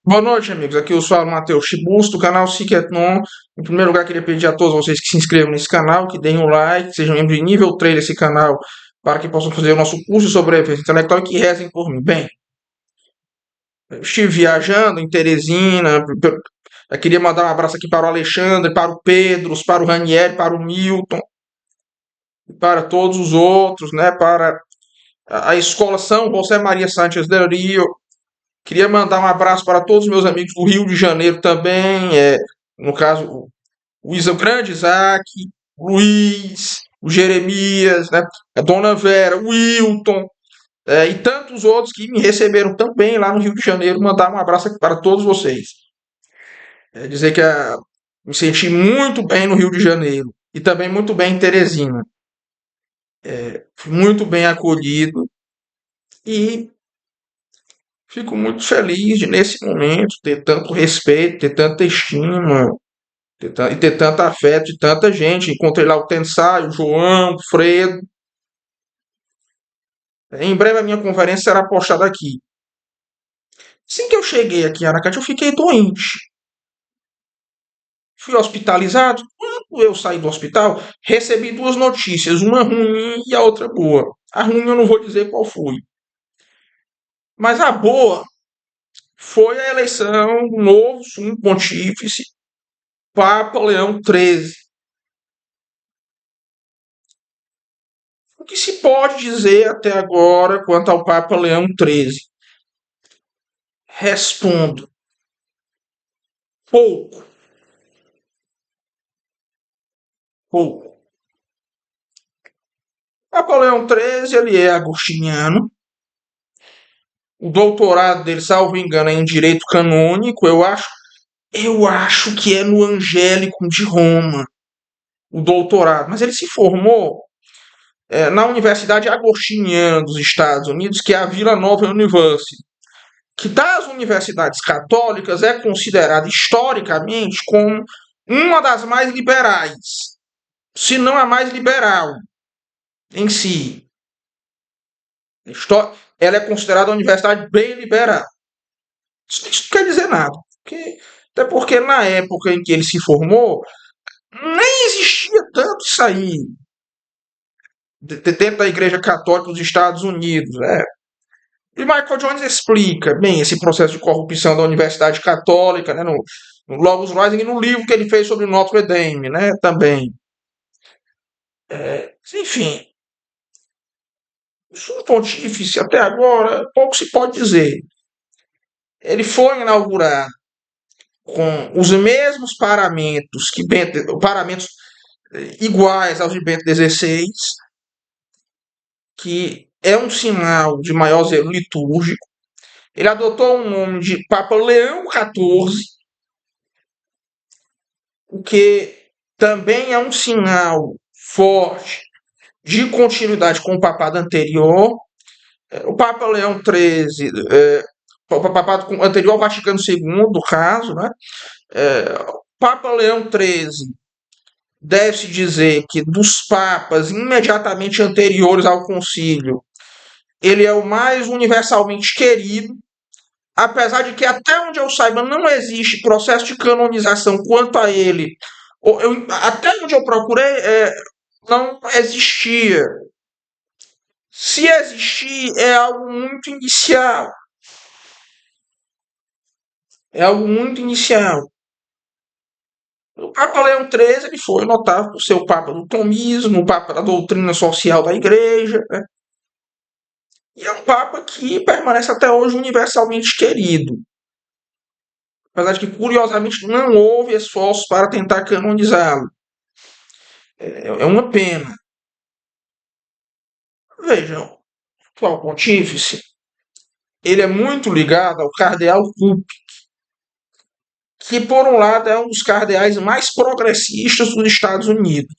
Boa noite, amigos. Aqui eu sou o Matheus Chibus, do canal Cicetnon. Em primeiro lugar, queria pedir a todos vocês que se inscrevam nesse canal, que deem um like, que sejam membros de nível 3 desse canal, para que possam fazer o nosso curso sobre defesa intelectual e que rezem por mim. Bem, eu estive viajando em Teresina. Eu queria mandar um abraço aqui para o Alexandre, para o Pedro, para o Ranieri, para o Milton, e para todos os outros, né? Para a Escola São José Maria Sánchez del Rio. Queria mandar um abraço para todos os meus amigos do Rio de Janeiro também, no caso, o Grande Isaac, o Luiz, o Jeremias, né, a Dona Vera, o Wilton, e tantos outros que me receberam também lá no Rio de Janeiro. Mandar um abraço aqui para todos vocês. Dizer que me senti muito bem no Rio de Janeiro e também muito bem em Teresina. Fui muito bem acolhido e fico muito feliz de, nesse momento, ter tanto respeito, ter tanta estima, e ter tanto afeto de tanta gente. Encontrei lá o Tensai, o João, o Fredo. Em breve a minha conferência será postada aqui. Assim que eu cheguei aqui em Aracati, eu fiquei doente. Fui hospitalizado. Quando eu saí do hospital, recebi duas notícias, uma ruim e a outra boa. A ruim eu não vou dizer qual foi. Mas a boa foi a eleição do novo sumo pontífice, Papa Leão XIII. O que se pode dizer até agora quanto ao Papa Leão XIII? Respondo: pouco, pouco. Papa Leão XIII, ele é agostiniano. O doutorado dele, salvo engano, é em direito canônico, eu acho. Eu acho que é no Angélico de Roma, o doutorado. Mas ele se formou na Universidade Agostiniana dos Estados Unidos, que é a Villanova University, que das universidades católicas é considerada historicamente como uma das mais liberais, se não a mais liberal em si. Ela é considerada uma universidade bem liberal. Isso não quer dizer nada. Até porque na época em que ele se formou, nem existia tanto isso aí dentro da Igreja Católica dos Estados Unidos. Né? E Michael Jones explica bem esse processo de corrupção da Universidade Católica, né, no Logos Rising e no livro que ele fez sobre Notre Dame, né, também. Enfim, o sumo pontífice até agora, pouco se pode dizer. Ele foi inaugurado com os mesmos paramentos paramentos iguais aos de Bento XVI, que é um sinal de maior zelo litúrgico. Ele adotou o nome de Papa Leão XIV, o que também é um sinal forte de continuidade com o papado anterior. O Papa Leão XIII, o papado anterior ao Vaticano II, no caso, né? O Papa Leão XIII, deve-se dizer que dos papas imediatamente anteriores ao concílio, ele é o mais universalmente querido, apesar de que até onde eu saiba não existe processo de canonização quanto a ele. Até onde eu procurei, não existia. Se existir, é algo muito inicial. É algo muito inicial. O Papa Leão XIII ele foi notável por ser o Papa do Tomismo, o Papa da doutrina social da Igreja, né? E é um Papa que permanece até hoje universalmente querido. Apesar de que, curiosamente, não houve esforços para tentar canonizá-lo. É uma pena. Vejam, o atual pontífice, ele é muito ligado ao cardeal Cup, que, por um lado, é um dos cardeais mais progressistas dos Estados Unidos.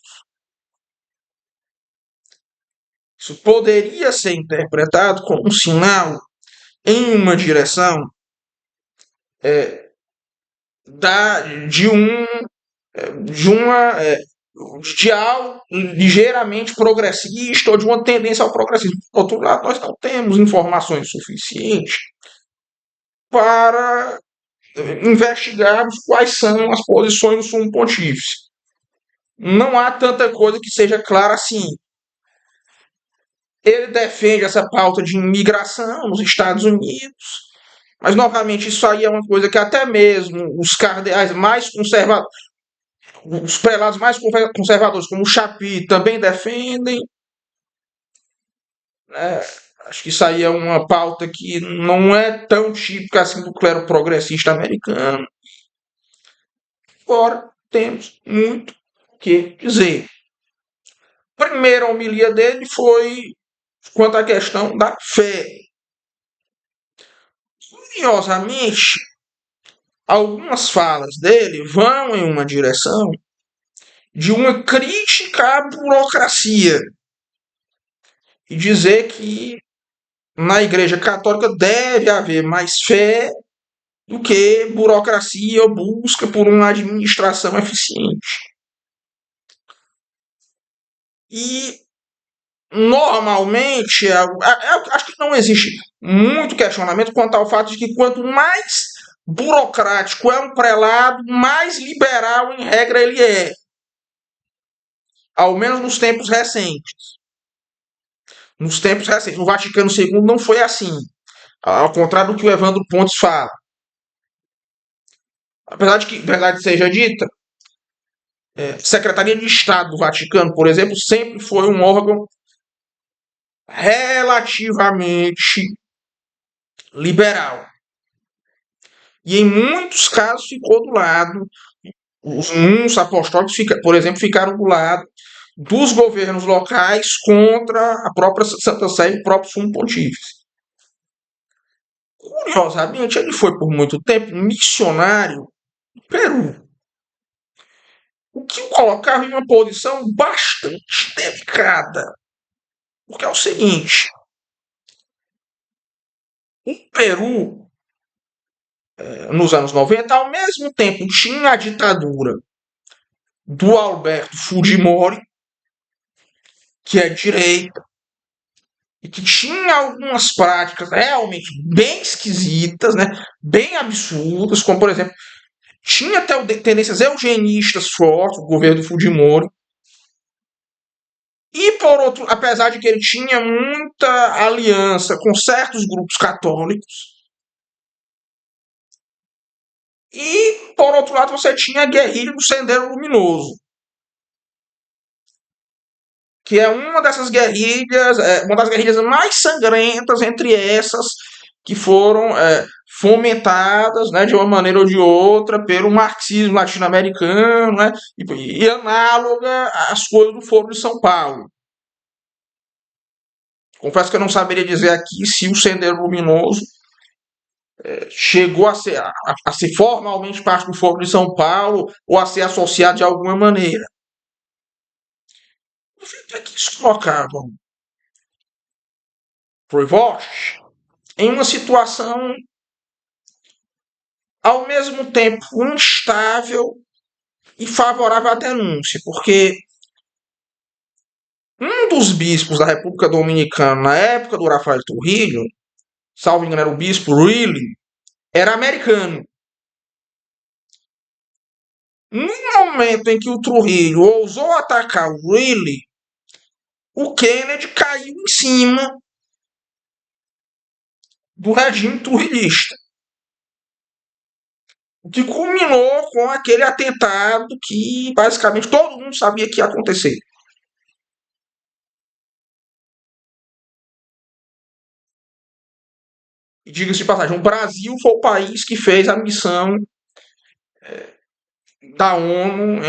Isso poderia ser interpretado como um sinal em uma direção da, de um de uma de algo ligeiramente progressista ou de uma tendência ao progressismo. Por outro lado, nós não temos informações suficientes para investigarmos quais são as posições do sumo pontífice. Não há tanta coisa que seja clara assim. Ele defende essa pauta de imigração nos Estados Unidos, mas novamente isso aí é uma coisa que até mesmo os cardeais mais conservadores, os prelados mais conservadores, como o Chapi, também defendem. Né? Acho que isso aí é uma pauta que não é tão típica assim do clero progressista americano. Agora, temos muito o que dizer. A primeira homilia dele foi quanto à questão da fé. Curiosamente, algumas falas dele vão em uma direção de uma crítica à burocracia e dizer que na Igreja Católica deve haver mais fé do que burocracia ou busca por uma administração eficiente. E normalmente, acho que não existe muito questionamento quanto ao fato de que quanto mais burocrático é um prelado, mais liberal em regra ele é. Ao menos nos tempos recentes. Nos tempos recentes. O Vaticano II não foi assim. Ao contrário do que o Evandro Pontes fala. Apesar de que, verdade seja dita, Secretaria de Estado do Vaticano, por exemplo, sempre foi um órgão relativamente liberal. E em muitos casos ficou do lado, os nuns apostólicos, por exemplo, ficaram do lado dos governos locais contra a própria Santa Sé e o próprio Sumo Pontífice. Curiosamente, ele foi por muito tempo missionário no Peru, o que o colocava em uma posição bastante delicada. Porque é o seguinte: o Peru, nos anos 90, ao mesmo tempo tinha a ditadura do Alberto Fujimori, que é direita, e que tinha algumas práticas realmente bem esquisitas, né, bem absurdas, como, por exemplo, tinha até tendências eugenistas fortes, o governo do Fujimori. E por outro, apesar de que ele tinha muita aliança com certos grupos católicos, e por outro lado você tinha a guerrilha do Sendero Luminoso, que é uma dessas guerrilhas, uma das guerrilhas mais sangrentas entre essas que foram fomentadas, né, de uma maneira ou de outra pelo marxismo latino-americano, né, e análoga às coisas do Foro de São Paulo. Confesso que eu não saberia dizer aqui se o Sendero Luminoso chegou a ser formalmente parte do Foro de São Paulo ou a ser associado de alguma maneira. O fato é que isso colocava Prevost em uma situação ao mesmo tempo instável e favorável à denúncia, porque um dos bispos da República Dominicana na época do Rafael Trujillo, salvo engano era o bispo Reilly, era americano. No momento em que o Trujillo ousou atacar o Reilly, o Kennedy caiu em cima do regime trujillista. O que culminou com aquele atentado que basicamente todo mundo sabia que ia acontecer. E diga-se de passagem, o Brasil foi o país que fez a missão da ONU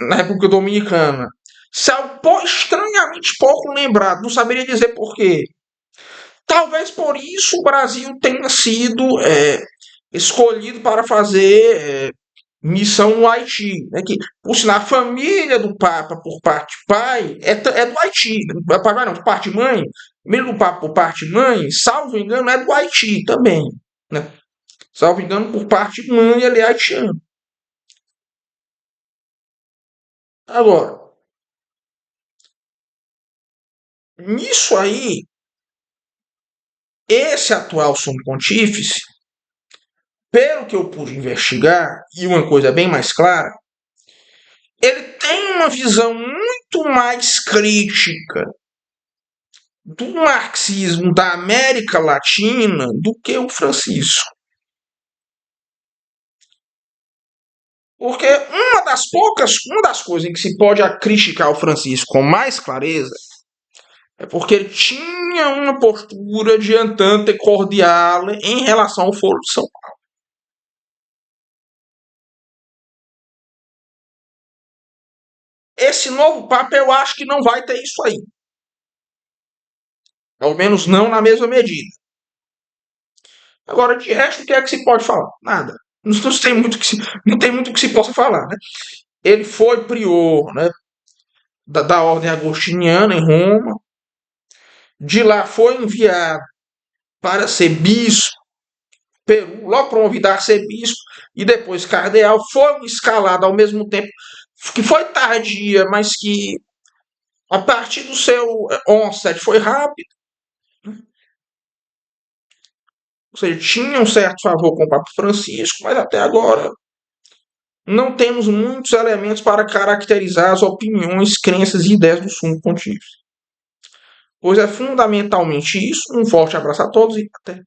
na República Dominicana. Isso é estranhamente pouco lembrado, não saberia dizer porquê. Talvez por isso o Brasil tenha sido escolhido para fazer missão no Haiti. Né, que, por sinal, a família do Papa, por parte pai, é do Haiti. Pai não, por parte mãe. Família do Papa, por parte mãe, salvo engano, é do Haiti também. Né? Salvo engano, por parte mãe, ele é haitiano. Agora, nisso aí, esse atual sumo pontífice pelo que eu pude investigar, e uma coisa bem mais clara, ele tem uma visão muito mais crítica do marxismo da América Latina do que o Francisco. Porque uma das coisas em que se pode criticar o Francisco com mais clareza é porque ele tinha uma postura de entente cordial em relação ao Foro de São Paulo. Esse novo Papa eu acho que não vai ter isso aí. Pelo menos não na mesma medida. Agora, de resto, o que é que se pode falar? Nada. Não tem muito que se possa falar. Né? Ele foi prior, né, da ordem agostiniana em Roma. De lá foi enviado para ser bispo, Peru, logo promovido a ser bispo, e depois cardeal. Foi escalado ao mesmo tempo, que foi tardia, mas que a partir do seu onset foi rápido. Ou seja, tinha um certo favor com o Papa Francisco, mas até agora não temos muitos elementos para caracterizar as opiniões, crenças e ideias do sumo pontífice. Pois é fundamentalmente isso. Um forte abraço a todos e até.